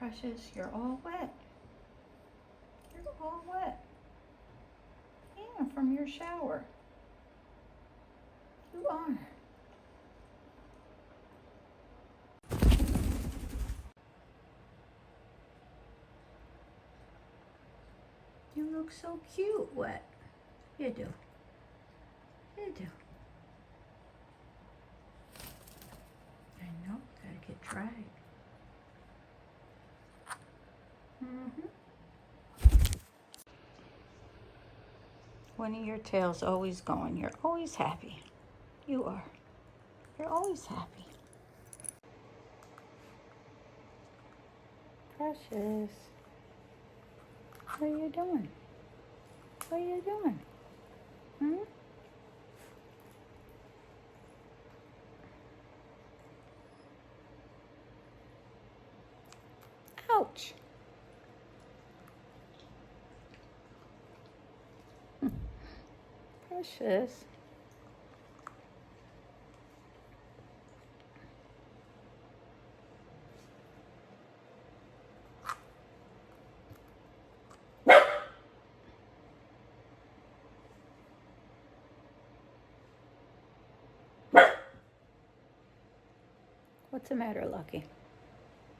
Precious, you're all wet. You're all wet. Yeah, from your shower. You are. You look so cute wet. You do. You do. I know, gotta get dried. One of your tails always going. You're always happy. You are. You're always happy. Precious. What are you doing? What are you doing? Hmm? Ouch. Precious. What's the matter, Lucky?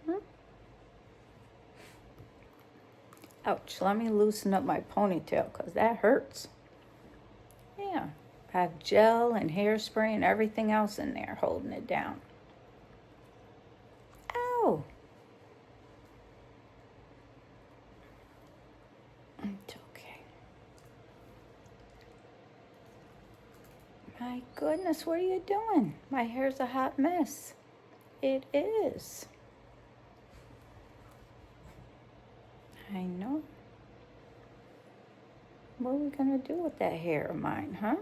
Hmm? Ouch. Let me loosen up my ponytail because that hurts. Yeah. I have gel and hairspray and everything else in there holding it down. Ow. It's okay. My goodness, what are you doing? My hair's a hot mess. It is. I know. What are we gonna do with that hair of mine, huh?